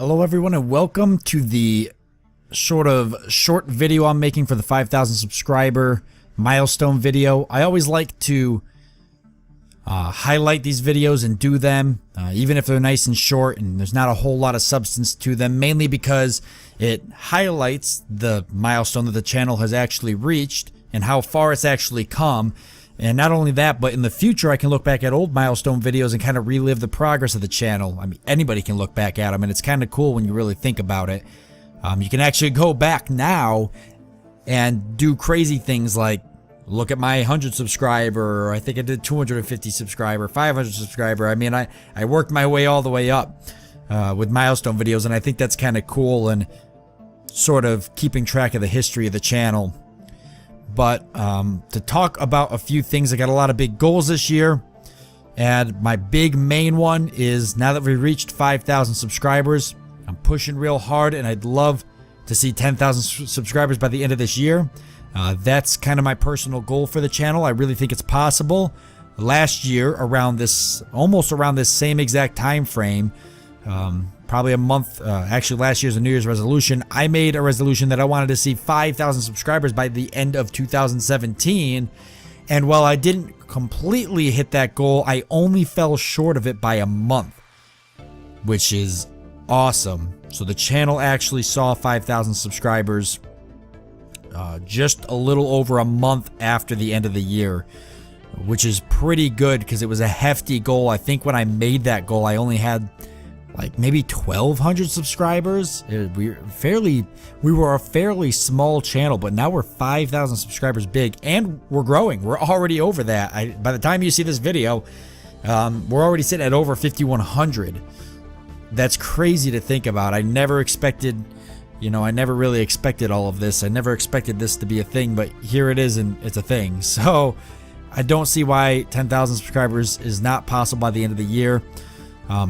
Hello everyone and welcome to the sort of short video I'm making for the 5,000 subscriber milestone video. I always like to highlight these videos and do them, even if they're nice and short and there's not a whole lot of substance to them, mainly because it highlights the milestone that the channel has actually reached and how far it's actually come. And not only that, but in the future I can look back at old milestone videos and kind of relive the progress of the channel. I mean, anybody can look back at them, and it's kind of cool when you really think about it. You can actually go back now and do crazy things like look at my 100 subscriber, or I think I did 250 subscriber, 500 subscriber. I mean, I worked my way all the way up with milestone videos, and I think that's kind of cool and sort of keeping track of the history of the channel. But to talk about a few things, I got a lot of big goals this year, and my big main one is now that we reached 5,000 subscribers, I'm pushing real hard, and I'd love to see 10,000 subscribers by the end of this year. That's kind of my personal goal for the channel. I really think it's possible. Last year, around this, almost around this same exact time frame, probably a month, actually last year's a New Year's resolution, I made a resolution that I wanted to see 5,000 subscribers by the end of 2017. And while I didn't completely hit that goal, I only fell short of it by a month, which is awesome. So the channel actually saw 5,000 subscribers just a little over a month after the end of the year, which is pretty good because it was a hefty goal. I think when I made that goal, I only had like maybe 1,200 subscribers. We were a fairly small channel, but now we're 5,000 subscribers big, and we're growing. We're already over that. By the time you see this video, we're already sitting at over 5,100. That's crazy to think about. I never expected, I never really expected all of this. I never expected this to be a thing, but here it is, and it's a thing. So I don't see why 10,000 subscribers is not possible by the end of the year.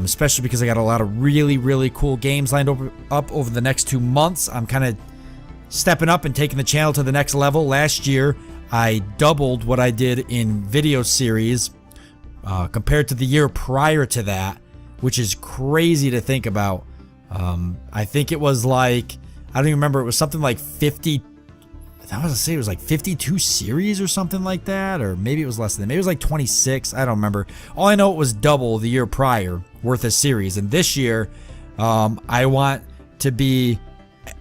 Especially because I got a lot of really cool games lined up over the next 2 months. I'm kind of stepping up and taking the channel to the next level. Last year, I doubled what I did in video series compared to the year prior to that, which is crazy to think about. I think it was like, I don't even remember, it was something like 50, I was gonna say it was like 52 series or something like that, or maybe it was less than that. Maybe it was like 26. I don't remember. All I know, it was double the year prior worth of series. And this year, I want to be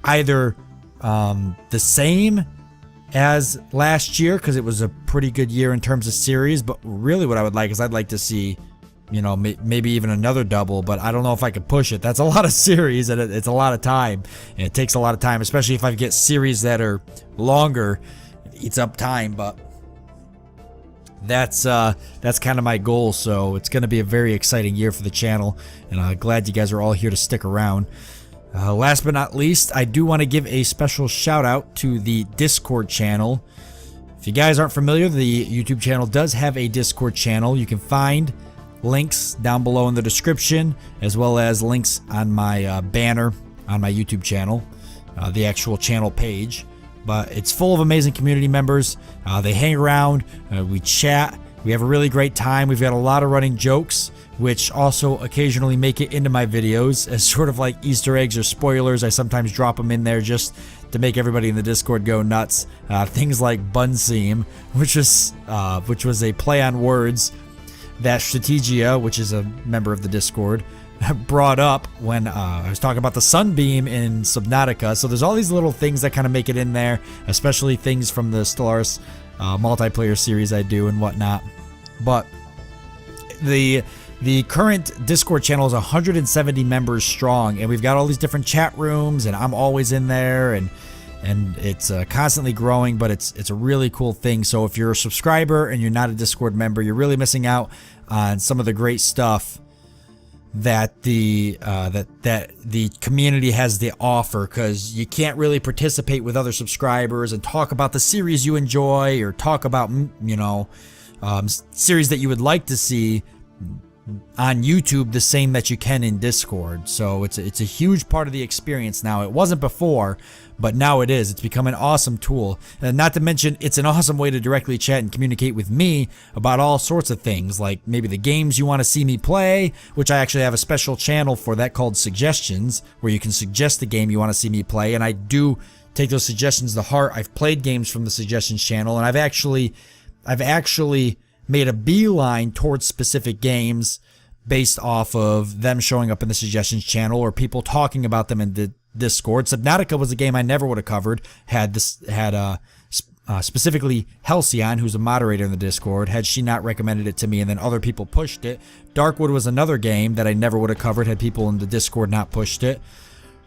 either the same as last year, because it was a pretty good year in terms of series. But really, what I would like is I'd like to see, maybe even another double, but I don't know if I could push it. That's a lot of series, and it's a lot of time, and it takes a lot of time, especially if I get series that are longer. It eats up time, but that's kind of my goal. So it's going to be a very exciting year for the channel, and I'm glad you guys are all here to stick around. Last but not least, I do want to give a special shout out to the Discord channel. If you guys aren't familiar, the YouTube channel does have a Discord channel. You can find links down below in the description, as well as links on my banner on my YouTube channel, the actual channel page. But it's full of amazing community members. They hang around, we chat, we have a really great time. We've got a lot of running jokes, which also occasionally make it into my videos as sort of like Easter eggs or spoilers. I sometimes drop them in there just to make everybody in the Discord go nuts. Things like Bun Seam, which was a play on words that Strategia, which is a member of the Discord, brought up when I was talking about the Sunbeam in Subnautica. So there's all these little things that kind of make it in there, especially things from the Stellaris multiplayer series I do and whatnot. But the current Discord channel is 170 members strong, and we've got all these different chat rooms, and I'm always in there, and it's constantly growing, but it's a really cool thing. So if you're a subscriber and you're not a Discord member, you're really missing out on some of the great stuff that the community has to offer, because you can't really participate with other subscribers and talk about the series you enjoy, or talk about series that you would like to see, on YouTube the same that you can in Discord. So it's a huge part of the experience now. It wasn't before, but now it is. It's become an awesome tool. And not to mention, it's an awesome way to directly chat and communicate with me about all sorts of things, like maybe the games you want to see me play, which I actually have a special channel for that called Suggestions, where you can suggest the game you want to see me play, and I do take those suggestions to heart. I've played games from the Suggestions channel, and I've actually made a beeline towards specific games based off of them showing up in the Suggestions channel or people talking about them in the Discord. Subnautica was a game I never would have covered specifically Halcyon, who's a moderator in the Discord, had she not recommended it to me and then other people pushed it. Darkwood was another game that I never would have covered had people in the Discord not pushed it.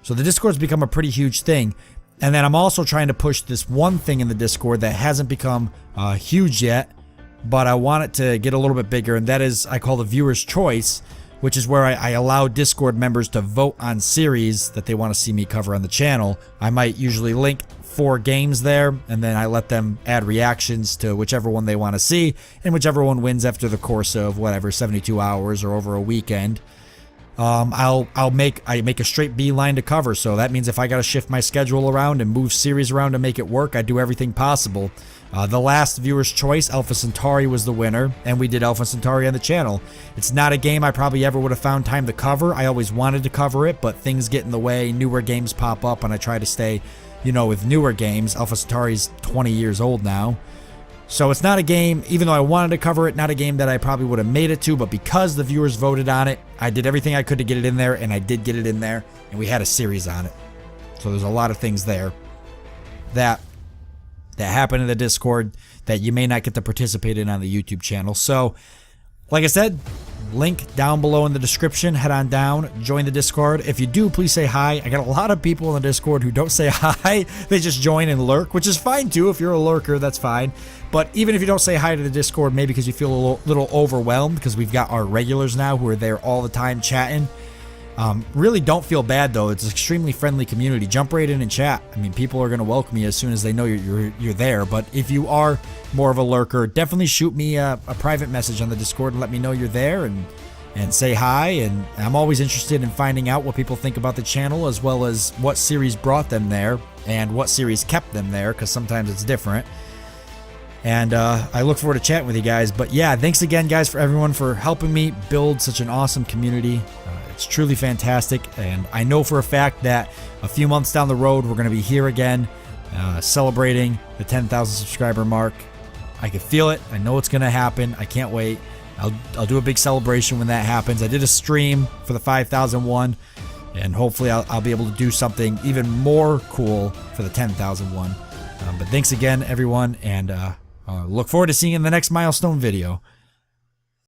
So the Discord's become a pretty huge thing. And then I'm also trying to push this one thing in the Discord that hasn't become huge yet, but I want it to get a little bit bigger, and that is, I call the viewer's choice, which is where I allow Discord members to vote on series that they want to see me cover on the channel. I might usually link 4 games there, and then I let them add reactions to whichever one they want to see, and whichever one wins after the course of whatever, 72 hours or over a weekend. I make a straight beeline to cover, so that means if I got to shift my schedule around and move series around to make it work, I do everything possible. The last viewer's choice, Alpha Centauri, was the winner, and we did Alpha Centauri on the channel. It's not a game I probably ever would have found time to cover. I always wanted to cover it, but things get in the way, newer games pop up, and I try to stay, with newer games. Alpha Centauri's 20 years old now. So it's not a game, even though I wanted to cover it, not a game that I probably would have made it to, but because the viewers voted on it, I did everything I could to get it in there, and I did get it in there, and we had a series on it. So there's a lot of things there that happen in the Discord that you may not get to participate in on the YouTube channel. So, like I said, link down below in the description. Head on down, join the Discord. If you do, please say hi. I got a lot of people in the Discord who don't say hi. They just join and lurk, which is fine too. If you're a lurker, that's fine. But even if you don't say hi to the Discord, maybe because you feel a little overwhelmed, because we've got our regulars now who are there all the time chatting. Really don't feel bad though. It's an extremely friendly community. Jump right in and chat. I mean, people are going to welcome you as soon as they know you're there. But if you are more of a lurker, definitely shoot me a private message on the Discord and let me know you're there and say hi. And I'm always interested in finding out what people think about the channel, as well as what series brought them there and what series kept them there, because sometimes it's different. And I look forward to chatting with you guys. But yeah, thanks again, guys, for everyone for helping me build such an awesome community. It's truly fantastic, and I know for a fact that a few months down the road, we're going to be here again, celebrating the 10,000 subscriber mark. I can feel it. I know it's going to happen. I can't wait. I'll do a big celebration when that happens. I did a stream for the 5,001, and hopefully I'll be able to do something even more cool for the 10,001. But thanks again, everyone, and look forward to seeing you in the next Milestone video.